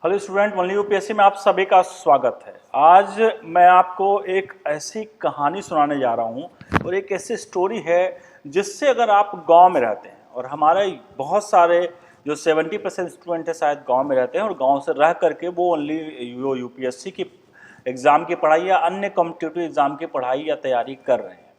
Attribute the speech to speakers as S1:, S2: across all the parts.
S1: Hello student, only UPSC में आप सभी का स्वागत है। आज मैं आपको एक ऐसी कहानी सुनाने जा रहा हूँ और एक ऐसी स्टोरी है जिससे अगर आप गांव में रहते हैं और हमारे बहुत सारे जो 70% स्टूडेंट है शायद गांव में रहते हैं और गांव से रह करके वो ओनली यूपीएससी की एग्ज़ाम की पढ़ाई या अन्य कॉम्पिटिटिव एग्ज़ाम की पढ़ाई या तैयारी कर रहे हैं,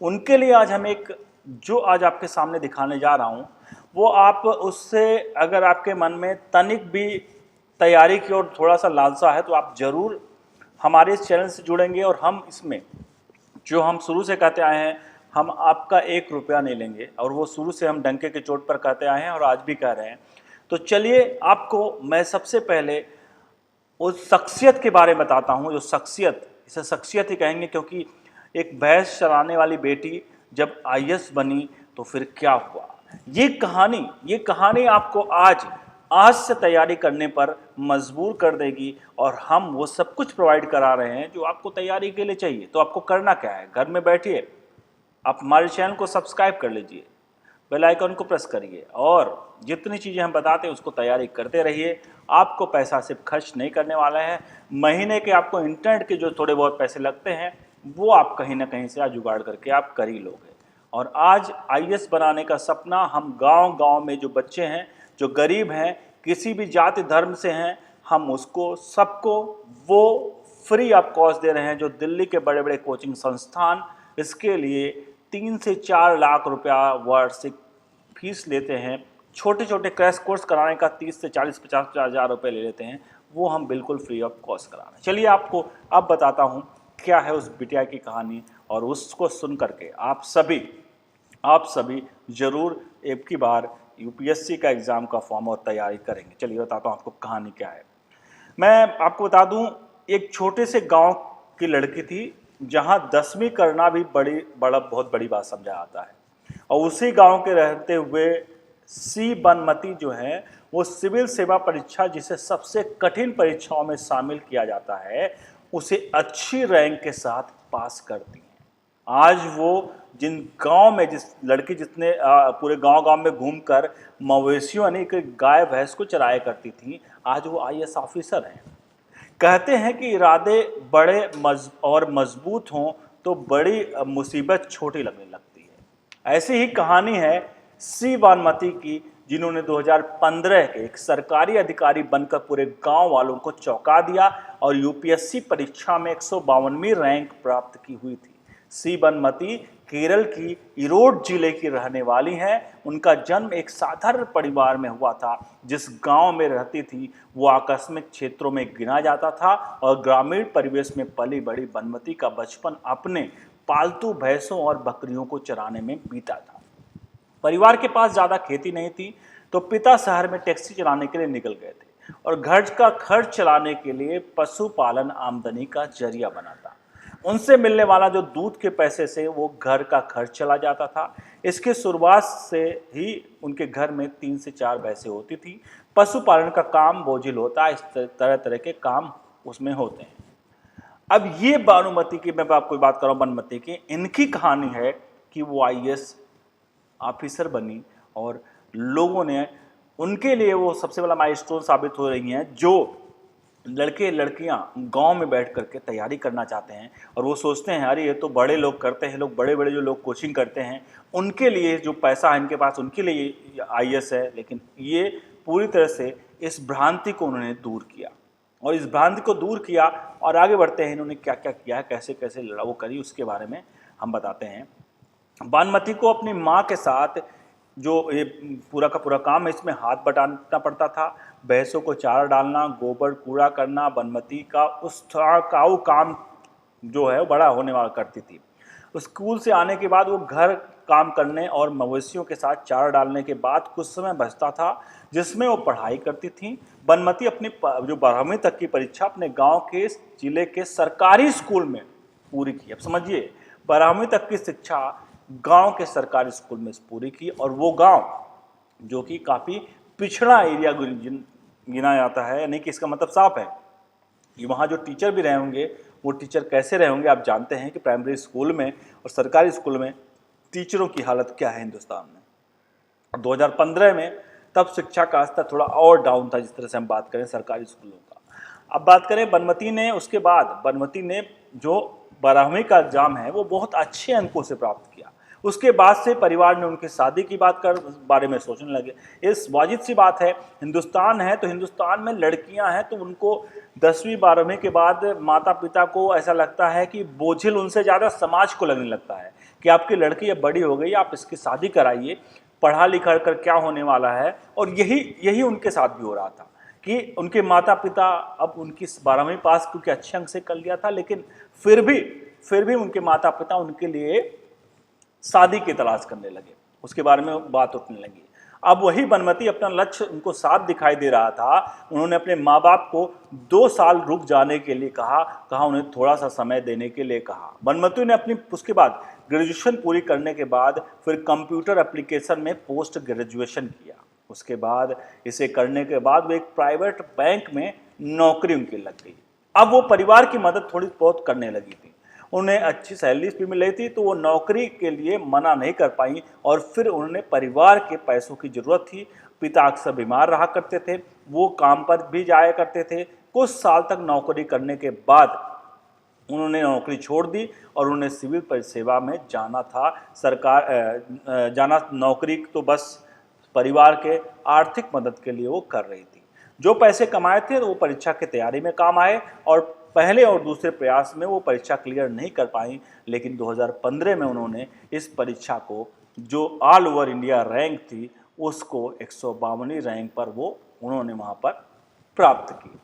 S1: उनके लिए आज हम एक जो आज आपके सामने दिखाने जा रहा हूँ वो आप उससे अगर आपके मन में तनिक भी तैयारी की ओर थोड़ा सा लालसा है तो आप ज़रूर हमारे इस चैनल से जुड़ेंगे। और हम इसमें जो हम शुरू से कहते आए हैं, हम आपका 1 रुपया नहीं लेंगे और वो शुरू से हम डंके की चोट पर कहते आए हैं और आज भी कह रहे हैं। तो चलिए आपको मैं सबसे पहले उस शख्सियत के बारे में बताता हूँ। जो शख्सियत, इसे शख्सियत ही कहेंगे क्योंकि एक भैंस चराने वाली बेटी जब आईएएस बनी तो फिर क्या हुआ। ये कहानी आपको आज से तैयारी करने पर मजबूर कर देगी और हम वो सब कुछ प्रोवाइड करा रहे हैं जो आपको तैयारी के लिए चाहिए। तो आपको करना क्या है, घर में बैठिए, आप हमारे चैनल को सब्सक्राइब कर लीजिए, बेल आइकन को प्रेस करिए और जितनी चीज़ें हम बताते हैं उसको तैयारी करते रहिए। आपको पैसा सिर्फ खर्च नहीं करने वाला है, महीने के आपको इंटरनेट के जो थोड़े बहुत पैसे लगते हैं वो आप कहीं ना कहीं से आज जुगाड़ करके आप कर ही लोगे। और आज आईएएस बनाने का सपना हम गांव-गांव में जो बच्चे हैं, जो गरीब हैं, किसी भी जाति धर्म से हैं, हम उसको सबको वो फ्री ऑफ कॉस्ट दे रहे हैं। जो दिल्ली के बड़े बड़े कोचिंग संस्थान इसके लिए 3 से 4 लाख रुपया वार्षिक फीस लेते हैं, छोटे छोटे क्रैश कोर्स कराने का 30 से 40-50 हज़ार रुपये ले लेते हैं, वो हम बिल्कुल फ्री ऑफ कॉस्ट करा रहे हैं। चलिए आपको अब बताता हूँ क्या है उस बिटिया की कहानी और उसको सुन करके आप सभी जरूर एक की बार यूपीएससी का एग्ज़ाम का फॉर्म और तैयारी करेंगे। चलिए बताता हूँ आपको कहानी क्या है। मैं आपको बता दूँ, एक छोटे से गांव की लड़की थी जहाँ 10वीं करना भी बहुत बड़ी बात समझा जाता है। और उसी गांव के रहते हुए सी बनमती जो है वो सिविल सेवा परीक्षा, जिसे सबसे कठिन परीक्षाओं में शामिल किया जाता है, उसे अच्छी रैंक के साथ पास करती हैं। आज वो जिन गांव में जिस लड़की जितने पूरे गांव में घूमकर मवेशियों यानी कि गाय भैंस को चराया करती थी, आज वो आईएएस ऑफिसर हैं। कहते हैं कि इरादे बड़े मजबूत हों तो बड़ी मुसीबत छोटी लगने लगती है। ऐसी ही कहानी है सी बानमती की, जिन्होंने 2015 के एक सरकारी अधिकारी बनकर पूरे गांव वालों को चौंका दिया और यूपीएससी परीक्षा में 152वीं रैंक प्राप्त की हुई थी। सी बनमती केरल की इरोड जिले की रहने वाली हैं। उनका जन्म एक साधारण परिवार में हुआ था। जिस गांव में रहती थी वो आकस्मिक क्षेत्रों में गिना जाता था और ग्रामीण परिवेश में पली बड़ी बनमती का बचपन अपने पालतू भैंसों और बकरियों को चराने में बीता था। परिवार के पास ज़्यादा खेती नहीं थी तो पिता शहर में टैक्सी चलाने के लिए निकल गए थे और घर का खर्च चलाने के लिए पशुपालन आमदनी का जरिया बना था। उनसे मिलने वाला जो दूध के पैसे से वो घर का खर्च चला जाता था। इसके शुरुआत से ही उनके घर में 3 से 4 भैंसें होती थी। पशुपालन का काम बोझिल होता है, इस तरह तरह के काम उसमें होते हैं। अब ये बानुमती की मैं आपको बात कर रहा हूँ, बनमती की, इनकी कहानी है कि वो आईएएस ऑफिसर बनी और लोगों ने उनके लिए वो सबसे बड़ा माइलस्टोन साबित हो रही हैं। जो लड़के लड़कियां गांव में बैठ करके तैयारी करना चाहते हैं और वो सोचते हैं अरे ये तो बड़े लोग करते हैं, लोग बड़े बड़े जो लोग कोचिंग करते हैं उनके लिए जो पैसा है इनके पास, उनके लिए आईएएस है। लेकिन ये पूरी तरह से इस भ्रांति को उन्होंने दूर किया और इस भ्रांति को दूर किया और आगे बढ़ते हैं। इन्होंने क्या क्या किया है, कैसे कैसे लड़ा वो करी, उसके बारे में हम बताते हैं। बानमती को अपनी माँ के साथ जो ये पूरा का पूरा काम है इसमें हाथ बटाना पड़ता था। भैंसों को चारा डालना, गोबर कूड़ा करना, बनमती का उस काऊ काम जो है वो बड़ा होने वाला करती थी। स्कूल से आने के बाद वो घर काम करने और मवेशियों के साथ चारा डालने के बाद कुछ समय बचता था जिसमें वो पढ़ाई करती थी। बनमती अपनी जो 12वीं तक की परीक्षा अपने गांव के जिले के सरकारी स्कूल में पूरी की। अब समझिए, 12वीं तक की शिक्षा गांव के सरकारी स्कूल में पूरी की और वो गांव जो कि काफ़ी पिछड़ा एरिया गिना जाता है। यानी कि इसका मतलब साफ है कि वहाँ जो टीचर भी रहे होंगे वो टीचर कैसे रहे होंगे। आप जानते हैं कि प्राइमरी स्कूल में और सरकारी स्कूल में टीचरों की हालत क्या है हिंदुस्तान में। 2015 में तब शिक्षा का स्तर थोड़ा और डाउन था, जिस तरह से हम बात करें सरकारी स्कूलों का। अब बात करें बनमती ने, उसके बाद बनमती ने जो 12वीं का एग्जाम है वो बहुत अच्छे अंकों से प्राप्त किया। उसके बाद से परिवार ने उनकी शादी की बारे में सोचने लगे। इस वाजिब सी बात है, हिंदुस्तान है तो हिंदुस्तान में लड़कियां हैं तो उनको 10वीं 12वीं के बाद माता पिता को ऐसा लगता है कि बोझिल उनसे ज़्यादा समाज को लगने लगता है कि आपकी लड़की अब बड़ी हो गई, आप इसकी शादी कराइए, पढ़ा लिखा कर क्या होने वाला है। और यही उनके साथ भी हो रहा था कि उनके माता पिता, अब उनकी 12वीं पास क्योंकि अच्छे अंक से कर लिया था, लेकिन फिर भी उनके माता पिता उनके लिए शादी की तलाश करने लगे, उसके बारे में बात उठने लगी। अब वही बनमती, अपना लक्ष्य उनको साफ दिखाई दे रहा था, उन्होंने अपने माँ बाप को 2 साल रुक जाने के लिए कहा उन्हें थोड़ा सा समय देने के लिए कहा। बनमती ने उसके बाद ग्रेजुएशन पूरी करने के बाद फिर कंप्यूटर एप्लीकेशन में पोस्ट ग्रेजुएशन किया। उसके बाद इसे करने के बाद वो एक प्राइवेट बैंक में नौकरी उनकी लग गई। अब वो परिवार की मदद थोड़ी बहुत करने लगी थी, उन्हें अच्छी सैलरी भी मिल रही थी, तो वो नौकरी के लिए मना नहीं कर पाई। और फिर उन्हें परिवार के पैसों की ज़रूरत थी, पिता अक्सर बीमार रहा करते थे, वो काम पर भी जाया करते थे। कुछ साल तक नौकरी करने के बाद उन्होंने नौकरी छोड़ दी और उन्हें सिविल सेवा में जाना था। नौकरी तो बस परिवार के आर्थिक मदद के लिए वो कर रही थी। जो पैसे कमाए थे वो परीक्षा की तैयारी में काम आए और पहले और दूसरे प्रयास में वो परीक्षा क्लियर नहीं कर पाई, लेकिन 2015 में उन्होंने इस परीक्षा को, जो ऑल ओवर इंडिया रैंक थी, उसको 152वीं रैंक पर उन्होंने वहाँ पर प्राप्त की।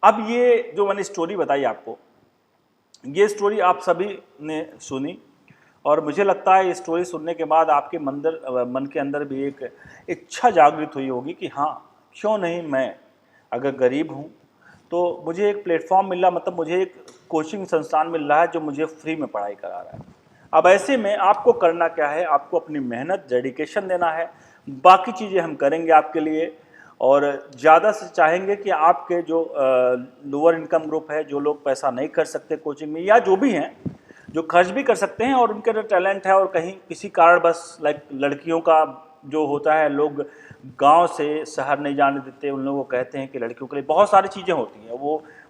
S1: अब ये जो मैंने स्टोरी बताई आपको, ये स्टोरी आप सभी ने सुनी और मुझे लगता है ये स्टोरी सुनने के बाद आपके मन के अंदर भी एक इच्छा जागृत हुई होगी कि हाँ, क्यों नहीं, मैं अगर गरीब हूँ तो मुझे एक प्लेटफॉर्म मिल रहा, मतलब मुझे एक कोचिंग संस्थान मिल रहा है जो मुझे फ्री में पढ़ाई करा रहा है। अब ऐसे में आपको करना क्या है, आपको अपनी मेहनत, डेडिकेशन देना है, बाकी चीज़ें हम करेंगे आपके लिए। और ज़्यादा से चाहेंगे कि आपके जो लोअर इनकम ग्रुप है, जो लोग पैसा नहीं कर सकते कोचिंग में, या जो भी हैं जो खर्च भी कर सकते हैं और उनके अंदर टैलेंट है और कहीं किसी कारण बस लाइक लड़कियों का जो होता है, लोग गांव से शहर नहीं जाने देते, उन लोगों को कहते हैं कि लड़कियों के लिए बहुत सारी चीज़ें होती हैं,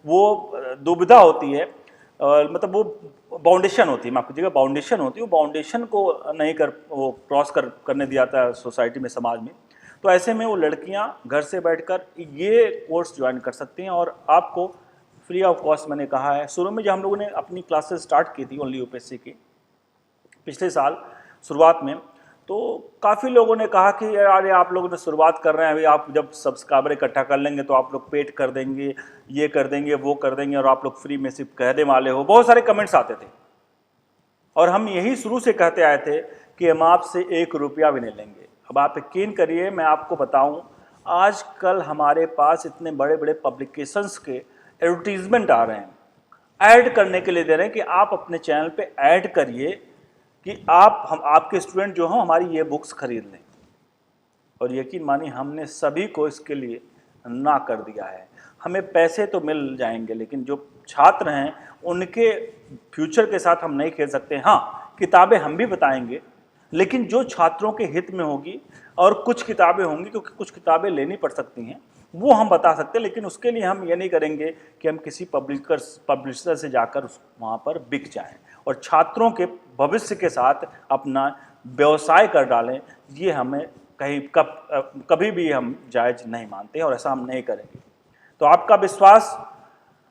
S1: वो दुविधा होती है, मतलब वो बाउंडेशन होती है, माफ कीजिएगा, बाउंडेशन होती है, वो बाउंडेशन को नहीं वो क्रॉस करने दिया जाता है सोसाइटी में, समाज में। तो ऐसे में वो लड़कियां घर से बैठकर ये कोर्स ज्वाइन कर सकती हैं और आपको फ्री ऑफ कॉस्ट, मैंने कहा है। शुरू में जब हम लोगों ने अपनी क्लासेस स्टार्ट की थी ओनली यूपीएससी की, पिछले साल शुरुआत में, तो काफ़ी लोगों ने कहा कि यार आप लोगों ने शुरुआत कर रहे हैं, अभी आप जब सब्सक्राइबर इकट्ठा कर लेंगे तो आप लोग पेड कर देंगे, ये कर देंगे, वो कर देंगे, और आप लोग फ्री में सिर्फ कहने वाले हो। बहुत सारे कमेंट्स आते थे और हम यही शुरू से कहते आए थे कि हम आपसे 1 रुपया भी नहीं लेंगे। अब आप यकीन करिए, मैं आपको बताऊं, आजकल हमारे पास इतने बड़े बड़े पब्लिकेशंस के एडवर्टीजमेंट आ रहे हैं, ऐड करने के लिए दे रहे हैं कि आप अपने चैनल पे ऐड करिए कि हम आपके स्टूडेंट जो हों हमारी ये बुक्स खरीद लें। और यकीन मानिए, हमने सभी को इसके लिए ना कर दिया है। हमें पैसे तो मिल जाएंगे, लेकिन जो छात्र हैं उनके फ्यूचर के साथ हम नहीं खेल सकते। हाँ, किताबें हम भी बताएंगे, लेकिन जो छात्रों के हित में होगी, और कुछ किताबें होंगी क्योंकि कुछ किताबें लेनी पड़ सकती हैं, वो हम बता सकते हैं, लेकिन उसके लिए हम ये नहीं करेंगे कि हम किसी पब्लिशर से जाकर वहाँ पर बिक जाएं और छात्रों के भविष्य के साथ अपना व्यवसाय कर डालें। ये हमें कभी भी हम जायज़ नहीं मानते और ऐसा हम नहीं करेंगे। तो आपका विश्वास,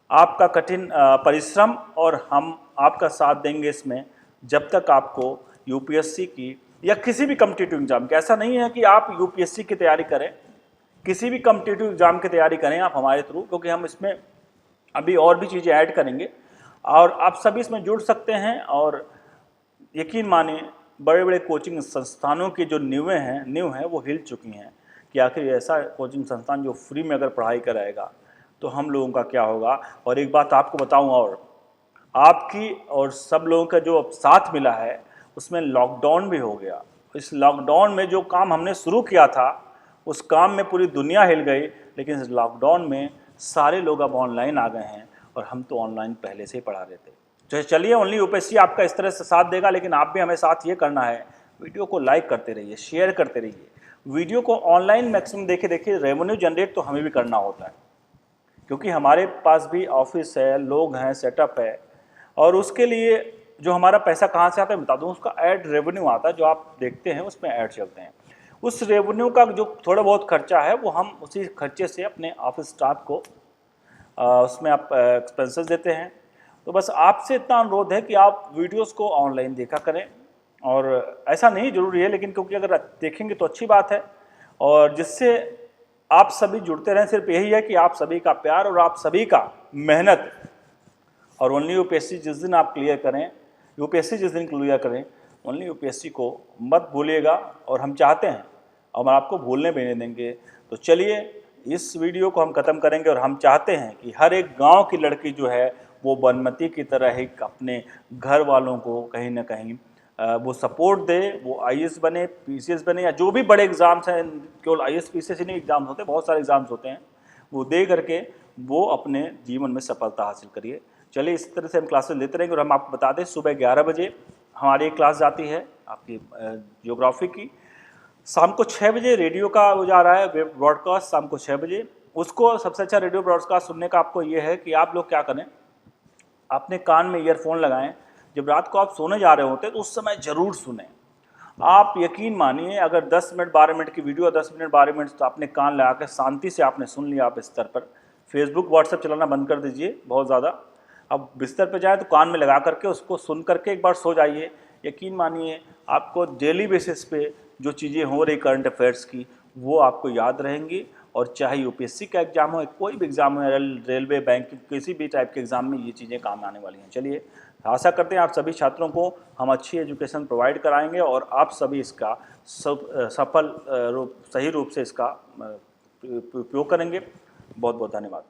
S1: आपका कठिन परिश्रम, और हम आपका साथ देंगे इसमें, जब तक आपको यूपीएससी की या किसी भी कॉम्पिटिटिव एग्जाम की, ऐसा नहीं है कि आप यूपीएससी की तैयारी करें, किसी भी कॉम्पिटिटिव एग्जाम की तैयारी करें आप हमारे थ्रू, क्योंकि हम इसमें अभी और भी चीज़ें ऐड करेंगे और आप सभी इसमें जुड़ सकते हैं। और यकीन मानिए, बड़े बड़े कोचिंग संस्थानों की जो नींव है वो हिल चुकी हैं कि आखिर ऐसा कोचिंग संस्थान जो फ्री में अगर पढ़ाई कराएगा तो हम लोगों का क्या होगा। और एक बात आपको बताऊं, और आपकी और सब लोगों का जो अब साथ मिला है, उसमें लॉकडाउन भी हो गया। इस लॉकडाउन में जो काम हमने शुरू किया था, उस काम में पूरी दुनिया हिल गई, लेकिन इस लॉकडाउन में सारे लोग अब ऑनलाइन आ गए हैं और हम तो ऑनलाइन पहले से ही पढ़ा रहे थे। तो चलिए, ओनली यूपीएससी आपका इस तरह से साथ देगा, लेकिन आप भी हमें साथ ये करना है, वीडियो को लाइक करते रहिए, शेयर करते रहिए, वीडियो को ऑनलाइन मैक्सिमम देखिए रेवेन्यू जनरेट तो हमें भी करना होता है, क्योंकि हमारे पास भी ऑफिस है, लोग हैं, सेटअप है, और उसके लिए जो हमारा पैसा कहाँ से आता है बता दूँ, उसका ऐड रेवेन्यू आता है, जो आप देखते हैं उसमें ऐड चलते हैं। उस रेवेन्यू का जो थोड़ा बहुत खर्चा है वो हम उसी खर्चे से अपने ऑफिस स्टाफ को उसमें आप एक्सपेंसेस देते हैं। तो बस आपसे इतना अनुरोध है कि आप वीडियोस को ऑनलाइन देखा करें, और ऐसा नहीं ज़रूरी है, लेकिन क्योंकि अगर देखेंगे तो अच्छी बात है, और जिससे आप सभी जुड़ते रहें। सिर्फ यही है कि आप सभी का प्यार और आप सभी का मेहनत, और ओनली यूपीएससी जिस दिन आप क्लियर करें, यूपीएससी जिस दिन क्लियर करें, ओनली यूपीएससी को मत भूलिएगा, और हम चाहते हैं हम आपको भूलने भी नहीं देंगे। तो चलिए इस वीडियो को हम ख़त्म करेंगे, और हम चाहते हैं कि हर एक गांव की लड़की जो है वो बनमती की तरह ही अपने घर वालों को कहीं ना कहीं वो सपोर्ट दे, वो आईएएस बने, पीसीएस बने, या जो भी बड़े एग्ज़ाम्स हैं, केवल आईएएस पीसीएस ही नहीं एग्ज़ाम्स होते, बहुत सारे एग्ज़ाम्स होते हैं, वो दे करके वो अपने जीवन में सफलता हासिल करिए। चलिए इस तरह से हम क्लासेस लेते रहेंगे, और हम आपको बता दें सुबह 11 बजे हमारी एक क्लास जाती है आपकी ज्योग्राफी की, शाम को 6 बजे रेडियो का वो जा रहा है वेब ब्रॉडकास्ट, शाम को 6 बजे। उसको सबसे अच्छा रेडियो ब्रॉडकास्ट सुनने का आपको ये है कि आप लोग क्या करें, अपने कान में ईयरफोन लगाएं, जब रात को आप सोने जा रहे होते हैं तो उस समय ज़रूर सुनें। आप यकीन मानिए, अगर 10 मिनट 12 मिनट की वीडियो, 10 मिनट 12 मिनट तो आपने कान लगा कर शांति से आपने सुन लिया, आप बिस्तर पर फेसबुक व्हाट्सएप चलाना बंद कर दीजिए बहुत ज़्यादा। अब बिस्तर पर जाए तो कान में लगा करके उसको सुन करके एक बार सो जाइए। यकीन मानिए आपको डेली बेसिस पे जो चीज़ें हो रही करंट अफेयर्स की, वो आपको याद रहेंगी, और चाहे यूपीएससी का एग्ज़ाम हो, कोई भी एग्ज़ाम हो, रेलवे, बैंक, किसी भी टाइप के एग्ज़ाम में ये चीज़ें काम आने वाली हैं। चलिए आशा करते हैं आप सभी छात्रों को हम अच्छी एजुकेशन प्रोवाइड कराएंगे, और आप सभी इसका सफल सही रूप से इसका उपयोग करेंगे। बहुत बहुत धन्यवाद।